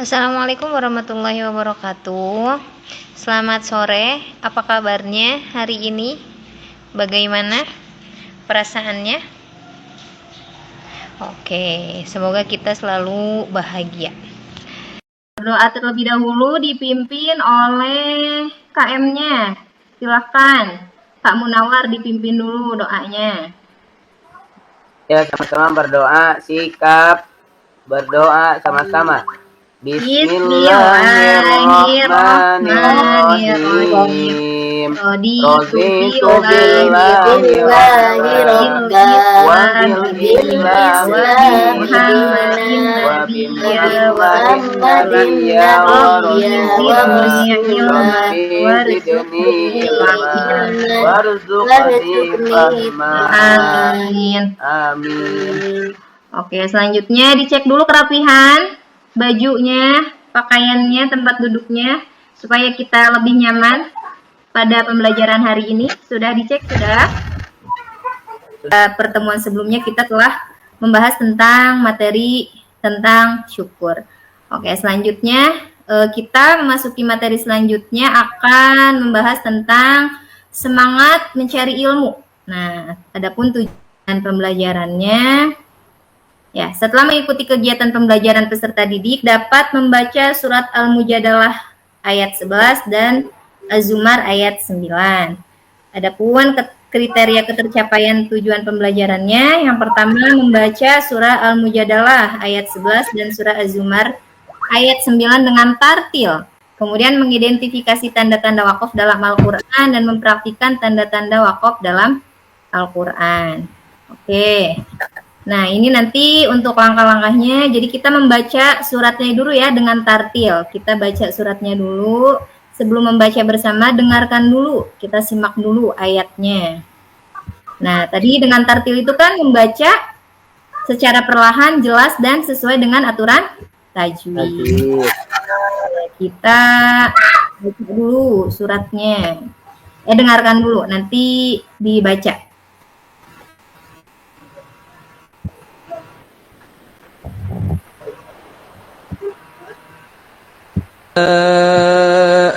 Assalamualaikum warahmatullahi wabarakatuh. Selamat sore, apa kabarnya hari ini? Bagaimana perasaannya? Oke, semoga kita selalu bahagia. Berdoa terlebih dahulu dipimpin oleh KM-nya. Silahkan, Kak Munawar dipimpin dulu doanya. Ya, sama-sama berdoa, sikap berdoa sama-sama. Bismillahirrahmanirrahim. Raditu billahi rabba wa billahi Amin. Oke, selanjutnya dicek dulu kerapihan bajunya, pakaiannya, tempat duduknya, supaya kita lebih nyaman pada pembelajaran hari ini. Sudah dicek? Sudah? Pertemuan sebelumnya kita telah membahas tentang materi tentang syukur. Oke, selanjutnya kita memasuki materi selanjutnya akan membahas tentang semangat mencari ilmu. Nah, adapun tujuan pembelajarannya, ya, setelah mengikuti kegiatan pembelajaran peserta didik dapat membaca surat Al-Mujadalah ayat 11 dan Az-Zumar ayat 9. Adapun kriteria ketercapaian tujuan pembelajarannya, yang pertama membaca surah Al-Mujadalah ayat 11 dan surah Az-Zumar ayat 9 dengan tartil. Kemudian mengidentifikasi tanda-tanda wakaf dalam Al-Quran dan mempraktikkan tanda-tanda wakaf dalam Al-Quran. Oke. Nah, ini nanti untuk langkah-langkahnya. Jadi kita membaca suratnya dulu ya dengan tartil. Kita baca suratnya dulu. Sebelum membaca bersama, dengarkan dulu. Kita simak dulu ayatnya. Nah, tadi dengan tartil itu kan membaca secara perlahan, jelas, dan sesuai dengan aturan tajwid. Kita baca dulu suratnya. Dengarkan dulu, nanti dibaca.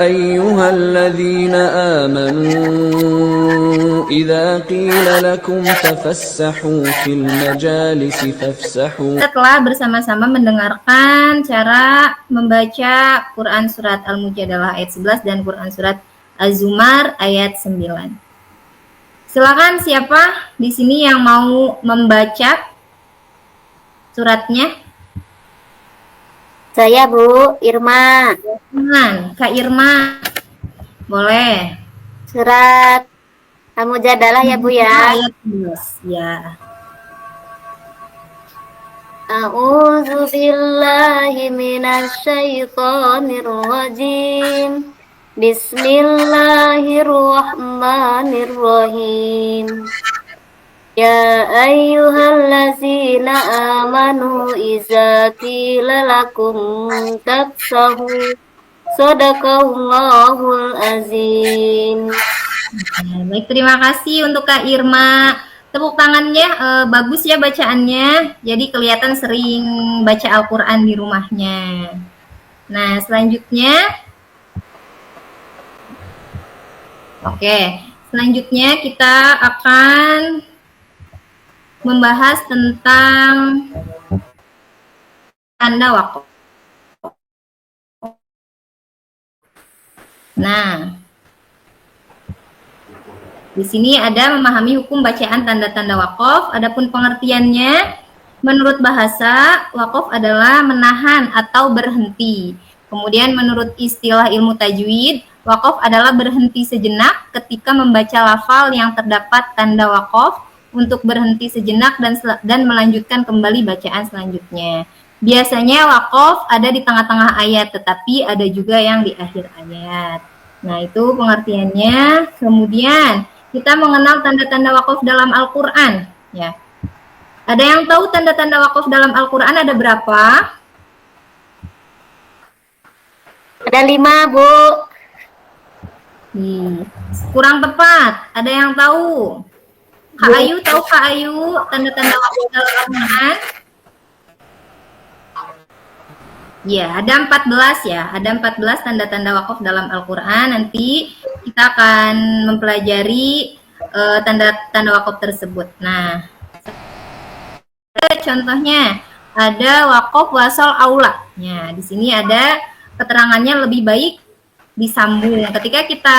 أيها الذين آمنوا إذا قيل لكم تفسحوا في المجالس فافسحوا. Setelah bersama-sama mendengarkan cara membaca Quran surat Al-Mujadalah ayat 11 dan Quran surat Az-Zumar ayat 9. Silakan, siapa di sini yang mau membaca suratnya? Saya Bu Irma. Kak Irma, boleh. Surat Al-Mujadalah ya Bu ya. Ayat 11, ya. A'udzu billahi minasy syaithanir rajim. Bismillahirrahmanirrahim. Ya ayyuhallazina amanu iza qila lakum tafsahu sadaqallahul azim. Baik, terima kasih untuk Kak Irma. Tepuk tangannya, bagus ya bacaannya. Jadi kelihatan sering baca Al-Quran di rumahnya. Nah, selanjutnya. Oke, selanjutnya kita akan membahas tentang tanda wakaf. Nah, di sini ada memahami hukum bacaan tanda-tanda wakaf. Adapun pengertiannya, menurut bahasa, wakaf adalah menahan atau berhenti. Kemudian menurut istilah ilmu tajwid, wakaf adalah berhenti sejenak ketika membaca lafal yang terdapat tanda wakaf untuk berhenti sejenak dan melanjutkan kembali bacaan selanjutnya. Biasanya wakaf ada di tengah-tengah ayat, tetapi ada juga yang di akhir ayat. Nah, itu pengertiannya. Kemudian kita mengenal tanda-tanda wakaf dalam Al-Quran. Ya. Ada yang tahu tanda-tanda wakaf dalam Al-Quran ada berapa? Ada 5 Bu. Kurang tepat. Ada yang tahu? Kak Ayu, tahu Kak Ayu tanda-tanda wakaf dalam Al-Quran? Ya, ada 14 ya. Ada 14 tanda-tanda wakaf dalam Al-Quran. Nanti kita akan mempelajari tanda-tanda wakaf tersebut. Nah, contohnya ada wakaf wasal aula. Ya, di sini ada keterangannya lebih baik disambung. Ketika kita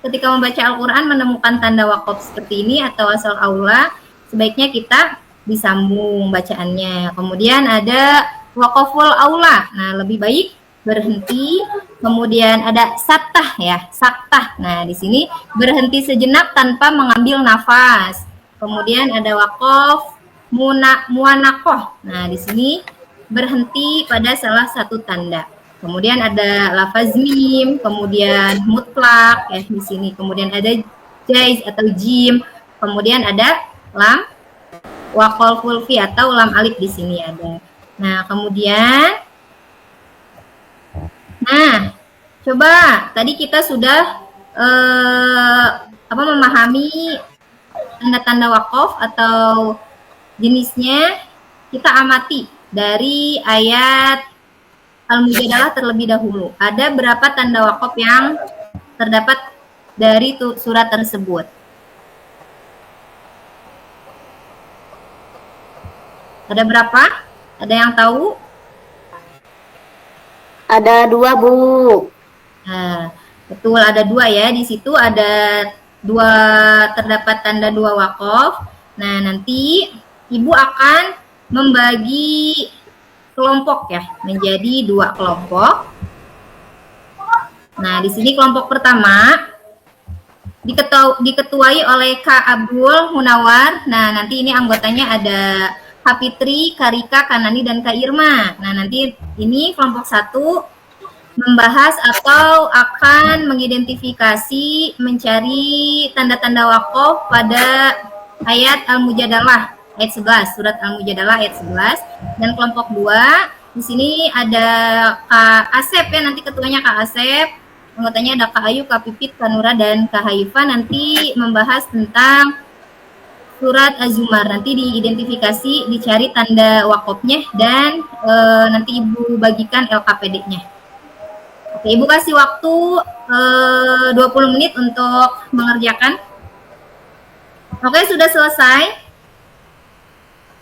ketika membaca Al-Quran menemukan tanda wakaf seperti ini atau wasal aula, sebaiknya kita disambung bacaannya. Kemudian ada waqaful aula. Nah, lebih baik berhenti. Kemudian ada saktah ya, saktah. Nah, di sini berhenti sejenak tanpa mengambil nafas. Kemudian ada waqaf muanakoh. Nah, di sini berhenti pada salah satu tanda. Kemudian ada lafaz mim, kemudian mutlak ya di sini. Kemudian ada jaiz atau jim. Kemudian ada lam waqal fulfi atau lam alif di sini ada. Nah, kemudian coba tadi kita sudah memahami tanda-tanda wakaf atau jenisnya. Kita amati dari ayat Al-Mujadalah terlebih dahulu. Ada berapa tanda wakaf yang terdapat dari surat tersebut? Ada berapa? Ada yang tahu? Ada 2, Bu. Nah, betul ada 2 ya. Di situ ada terdapat tanda 2 wakaf. Nah, nanti Ibu akan membagi kelompok ya menjadi 2 kelompok. Nah, di sini kelompok pertama diketuai oleh Kak Abdul Munawar. Nah, nanti ini anggotanya ada Kak Fitri, Kak Rika, Kak Nani, dan Kak Irma. Nah, nanti ini kelompok 1 membahas atau akan mengidentifikasi, mencari tanda-tanda wakaf pada ayat Al-Mujadalah, ayat 11, surat Al-Mujadalah ayat 11. Dan kelompok 2, di sini ada Kak Asep ya, nanti ketuanya Kak Asep. Anggotanya ada Kak Ayu, Kak Pipit, Kak Nura, dan Kak Haifa. Nanti membahas tentang surat Az-Zumar. Nanti diidentifikasi, dicari tanda wakafnya, dan nanti Ibu bagikan LKPD-nya. Oke, Ibu kasih waktu 20 menit untuk mengerjakan. Oke, sudah selesai.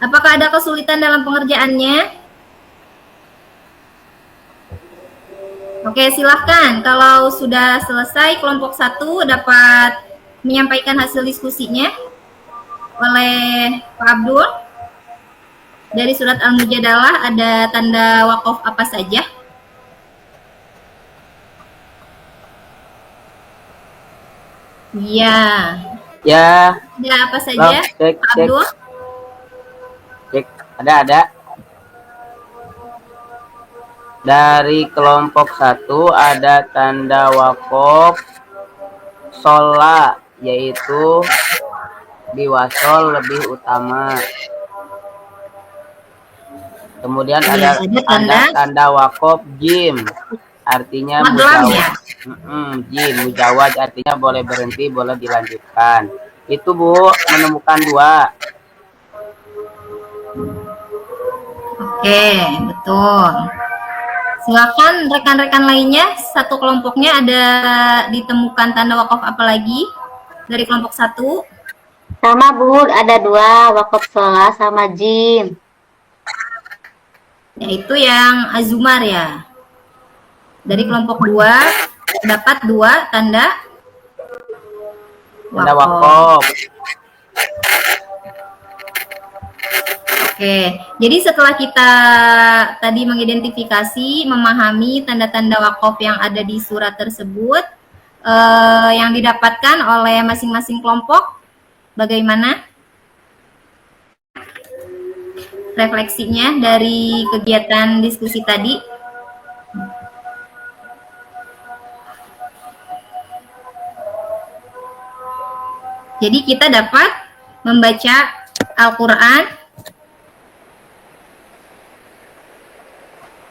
Apakah ada kesulitan dalam pengerjaannya? Oke, silahkan. Kalau sudah selesai, kelompok 1 dapat menyampaikan hasil diskusinya oleh Pak Abdul. Dari surat Al-Mujadalah ada tanda wakaf apa saja? Iya. Ya. Ada apa saja, Cek, Pak Abdul? Cek, ada. Dari kelompok 1 ada tanda wakaf shola, yaitu diwasol lebih utama. Kemudian ada tanda wakaf jim, artinya mujawad. Jim mujawad artinya boleh berhenti, boleh dilanjutkan. Itu Bu, menemukan 2. Oke, betul. Silakan rekan-rekan lainnya, satu kelompoknya ada ditemukan tanda wakaf apa lagi dari kelompok 1? Sama Bu, ada 2, wakaf sholat sama jim. Yaitu yang Az-Zumar ya. Dari kelompok 2 dapat 2 tanda wakaf. Oke, jadi setelah kita tadi mengidentifikasi, memahami tanda-tanda wakaf yang ada di surat tersebut, yang didapatkan oleh masing-masing kelompok, bagaimana refleksinya dari kegiatan diskusi tadi? Jadi kita dapat membaca Al-Quran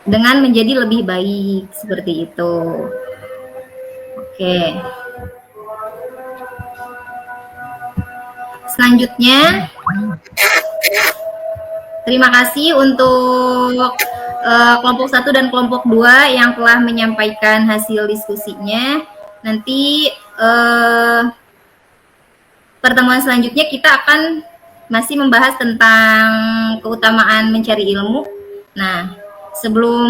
dengan menjadi lebih baik, seperti itu. Oke. Selanjutnya, terima kasih untuk kelompok 1 dan kelompok 2 yang telah menyampaikan hasil diskusinya. Nanti pertemuan selanjutnya kita akan masih membahas tentang keutamaan mencari ilmu. Nah, sebelum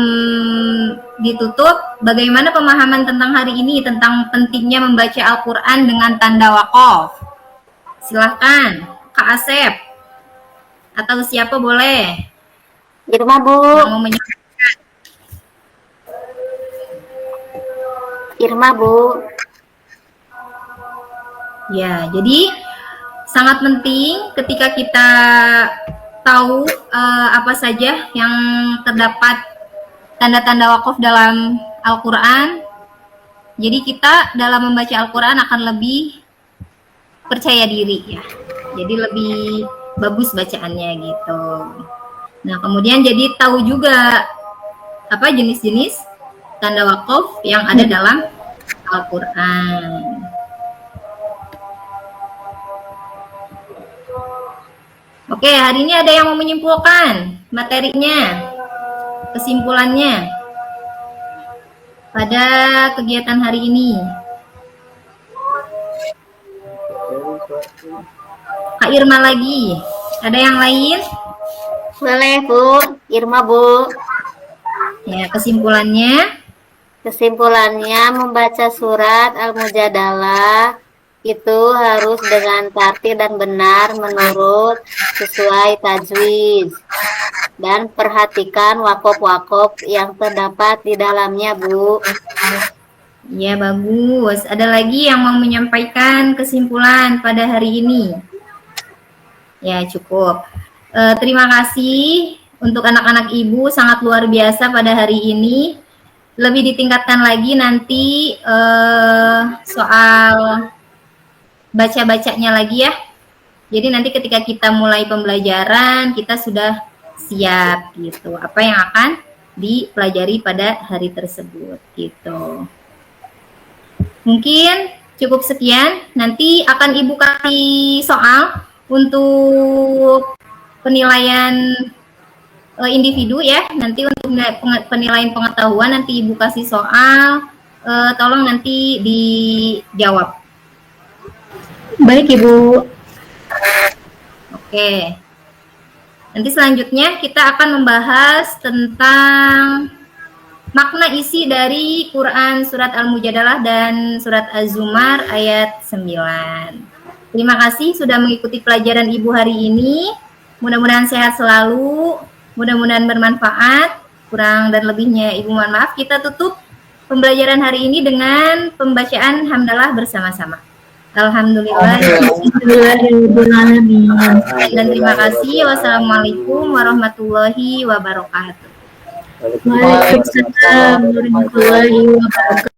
ditutup, bagaimana pemahaman tentang hari ini tentang pentingnya membaca Al-Quran dengan tanda waqaf? Silahkan, Kak Asep atau siapa boleh Irma, Bu. yang mau menyampaikan. Irma, Bu. Ya, jadi sangat penting ketika kita tahu apa saja yang terdapat tanda-tanda wakaf dalam Al-Quran. Jadi kita dalam membaca Al-Quran akan lebih percaya diri ya. Jadi lebih bagus bacaannya gitu. Nah, kemudian jadi tahu juga apa jenis-jenis tanda wakaf yang ada dalam Al-Quran. Oke, hari ini ada yang mau menyimpulkan materinya, kesimpulannya pada kegiatan hari ini. Kak Irma lagi, ada yang lain? Boleh, Bu. Irma, Bu. Ya, kesimpulannya. Kesimpulannya, membaca surat Al-Mujadalah itu harus dengan tartil dan benar menurut sesuai tajwid. Dan perhatikan wakaf-wakaf yang terdapat di dalamnya, Bu. Ya, bagus. Ada lagi yang mau menyampaikan kesimpulan pada hari ini? Ya, cukup. Terima kasih untuk anak-anak Ibu, sangat luar biasa pada hari ini. Lebih ditingkatkan lagi nanti soal baca-bacanya lagi ya. Jadi nanti ketika kita mulai pembelajaran, kita sudah siap gitu. Apa yang akan dipelajari pada hari tersebut gitu. Mungkin cukup sekian. Nanti akan Ibu kasih soal untuk penilaian individu ya. Nanti untuk penilaian pengetahuan nanti Ibu kasih soal. Tolong nanti dijawab. Baik, Ibu. Oke. Nanti selanjutnya kita akan membahas tentang makna isi dari Quran Surat Al-Mujadalah dan Surat Az-Zumar ayat 9. Terima kasih sudah mengikuti pelajaran Ibu hari ini. Mudah-mudahan sehat selalu, mudah-mudahan bermanfaat. Kurang dan lebihnya Ibu mohon maaf. Kita tutup pembelajaran hari ini dengan pembacaan hamdalah bersama-sama. Alhamdulillah. Dan terima kasih. Wassalamualaikum warahmatullahi wabarakatuh. Waalaikumsalam warahmatullahi wabarakatuh.